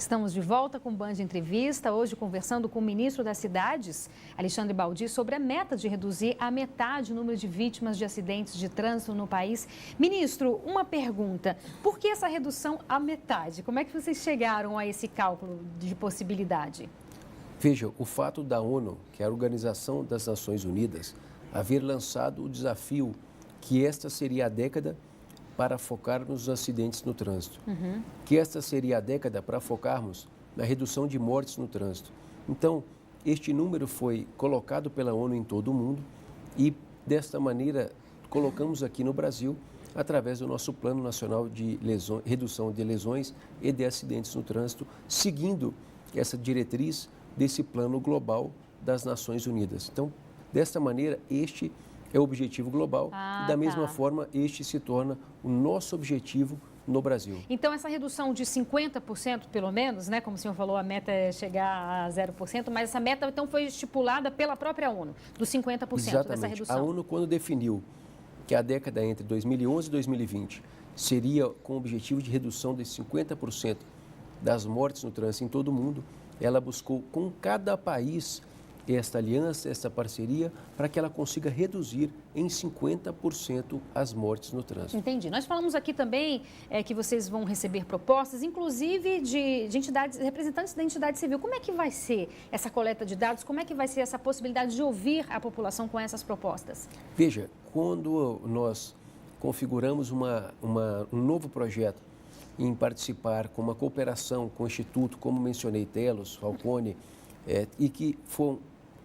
Estamos de volta com o Band Entrevista, hoje conversando com o ministro das Cidades, Alexandre Baldi, sobre a meta de reduzir à metade o número de vítimas de acidentes de trânsito no país. Ministro, uma pergunta, por que essa redução à metade? Como é que vocês chegaram a esse cálculo de possibilidade? Veja, o fato da ONU, que é a Organização das Nações Unidas, haver lançado o desafio que esta seria a década para focar nos acidentes no trânsito, que esta seria a década para focarmos na redução de mortes no trânsito. Então, este número foi colocado pela ONU em todo o mundo e, desta maneira, colocamos aqui no Brasil através do nosso Plano Nacional de Redução de Lesões e de Acidentes no Trânsito, seguindo essa diretriz desse plano global das Nações Unidas. Então, desta maneira, este é o objetivo global e, da mesma forma, este se torna o nosso objetivo no Brasil. Então, essa redução de 50%, pelo menos, né, como o senhor falou, a meta é chegar a 0%, mas essa meta, então, foi estipulada pela própria ONU, dos 50% Exatamente. dessa redução. A ONU, quando definiu que a década entre 2011 e 2020 seria com o objetivo de redução de 50% das mortes no trânsito em todo o mundo, ela buscou com cada país esta aliança, esta parceria, para que ela consiga reduzir em 50% as mortes no trânsito. Entendi. Nós falamos aqui também que vocês vão receber propostas, inclusive de entidades, representantes da entidade civil. Como é que vai ser essa coleta de dados? Como é que vai ser essa possibilidade de ouvir a população com essas propostas? Veja, quando nós configuramos um novo projeto em participar com uma cooperação com o Instituto, como mencionei, Telos, Falcone, e que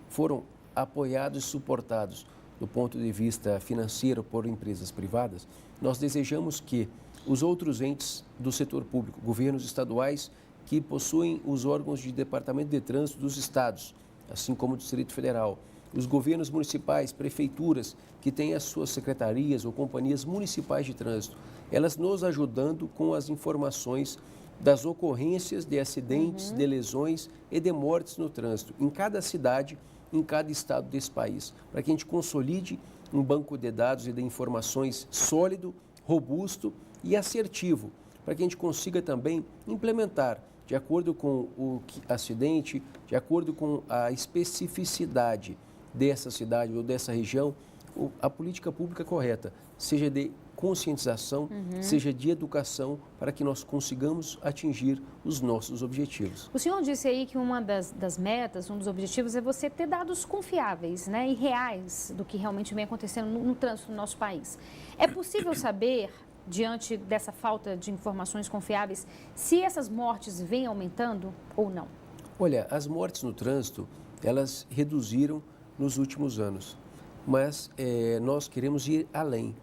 foram apoiados e suportados do ponto de vista financeiro por empresas privadas, nós desejamos que os outros entes do setor público, governos estaduais que possuem os órgãos de departamento de trânsito dos estados, assim como o Distrito Federal, os governos municipais, prefeituras que têm as suas secretarias ou companhias municipais de trânsito, elas nos ajudando com as informações das ocorrências de acidentes, de lesões e de mortes no trânsito, em cada cidade, em cada estado desse país, para que a gente consolide um banco de dados e de informações sólido, robusto e assertivo, para que a gente consiga também implementar, de acordo com o acidente, de acordo com a especificidade dessa cidade ou dessa região, a política pública correta, seja de conscientização, seja de educação, para que nós consigamos atingir os nossos objetivos. O senhor disse aí que uma das metas, um dos objetivos é você ter dados confiáveis, né, e reais do que realmente vem acontecendo no trânsito no nosso país. É possível saber, diante dessa falta de informações confiáveis, se essas mortes vêm aumentando ou não? Olha, as mortes no trânsito, elas reduziram nos últimos anos, mas nós queremos ir além.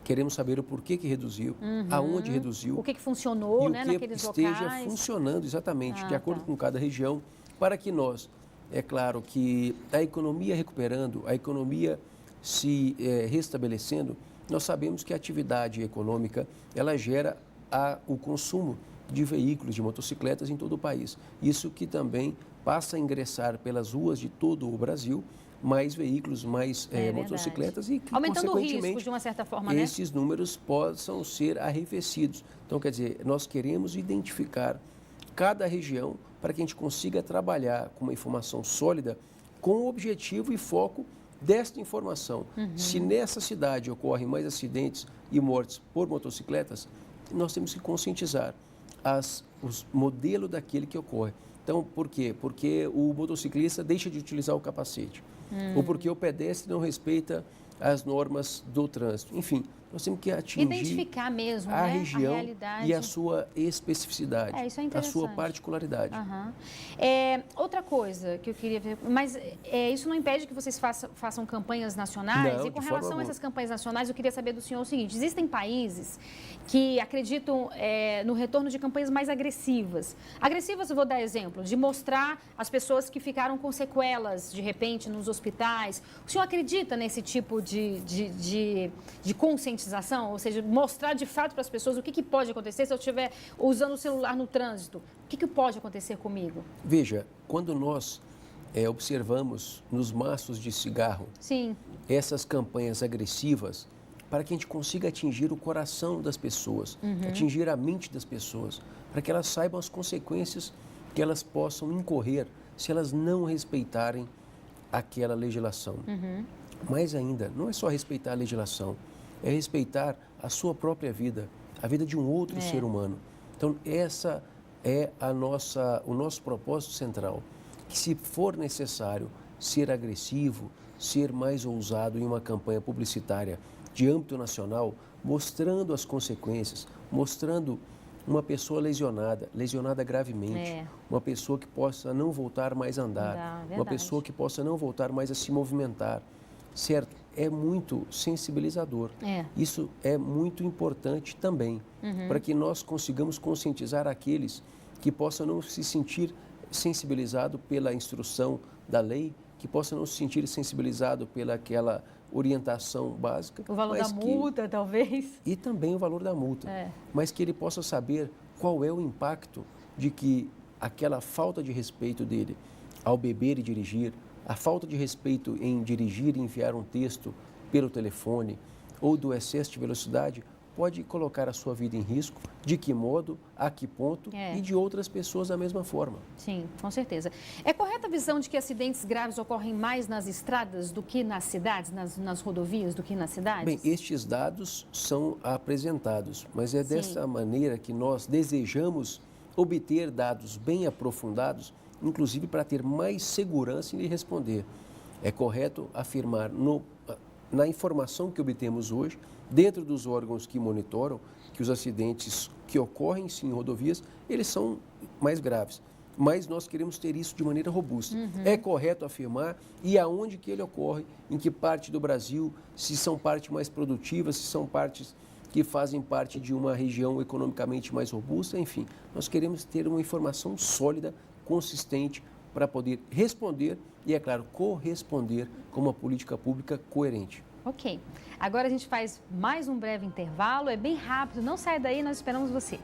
Queremos saber o porquê que reduziu, aonde reduziu. O que funcionou, né, naqueles locais. E o que esteja funcionando exatamente, de acordo com cada região, para que nós, é claro que a economia recuperando, a economia se restabelecendo, nós sabemos que a atividade econômica, ela gera o consumo de veículos, de motocicletas em todo o país. Isso que também passa a ingressar pelas ruas de todo o Brasil, mais veículos, mais motocicletas e que, aumentando o risco, de uma certa forma, né? Esses números possam ser arrefecidos. Então, quer dizer, nós queremos identificar cada região para que a gente consiga trabalhar com uma informação sólida com o objetivo e foco desta informação. Se nessa cidade ocorrem mais acidentes e mortes por motocicletas, nós temos que conscientizar os modelos daquele que ocorre. Então, por quê? Porque o motociclista deixa de utilizar o capacete. Ou porque o pedestre não respeita as normas do trânsito. Enfim, nós temos que atingir identificar mesmo, a né, região a realidade e a sua especificidade, isso é a sua interessante. particularidade. Outra coisa que eu queria ver, mas isso não impede que vocês façam campanhas nacionais? Não, e com de relação forma a essas campanhas nacionais, eu queria saber do senhor o seguinte: existem países que acreditam no retorno de campanhas mais agressivas. Agressivas, eu vou dar exemplo, de mostrar as pessoas que ficaram com sequelas, de repente, nos hospitais. O senhor acredita nesse tipo de conscientização? Ou seja, mostrar de fato para as pessoas o que pode acontecer se eu estiver usando o celular no trânsito? O que pode acontecer comigo? Veja, quando nós observamos nos maços de cigarro Sim. essas campanhas agressivas, para que a gente consiga atingir o coração das pessoas, atingir a mente das pessoas, para que elas saibam as consequências que elas possam incorrer se elas não respeitarem aquela legislação. Mais ainda, não é só respeitar a legislação, é respeitar a sua própria vida, a vida de um outro ser humano. Então, essa é o nosso propósito central, que se for necessário ser agressivo, ser mais ousado em uma campanha publicitária de âmbito nacional, mostrando as consequências, mostrando uma pessoa lesionada gravemente, uma pessoa que possa não voltar mais a andar, uma pessoa que possa não voltar mais a se movimentar, certo? É muito sensibilizador. Isso é muito importante também, para que nós consigamos conscientizar aqueles que possam não se sentir sensibilizado pela instrução da lei, que possam não se sentir sensibilizado pela aquela orientação básica. O valor da multa, talvez. E também o valor da multa. Mas que ele possa saber qual é o impacto de que aquela falta de respeito dele ao beber e dirigir, a falta de respeito em dirigir e enviar um texto pelo telefone ou do excesso de velocidade pode colocar a sua vida em risco, de que modo, a que ponto e de outras pessoas da mesma forma. Sim, com certeza. É correta a visão de que acidentes graves ocorrem mais nas estradas do que nas cidades, nas rodovias do que nas cidades? Bem, estes dados são apresentados, mas é dessa maneira que nós desejamos obter dados bem aprofundados, inclusive para ter mais segurança em lhe responder. É correto afirmar na informação que obtemos hoje, dentro dos órgãos que monitoram, que os acidentes que ocorrem sim em rodovias, eles são mais graves. Mas nós queremos ter isso de maneira robusta. É correto afirmar e aonde que ele ocorre, em que parte do Brasil, se são partes mais produtivas, se são partes que fazem parte de uma região economicamente mais robusta, enfim. Nós queremos ter uma informação sólida, consistente, para poder responder e, é claro, corresponder com uma política pública coerente. Ok. Agora a gente faz mais um breve intervalo, é bem rápido, não sai daí, nós esperamos você.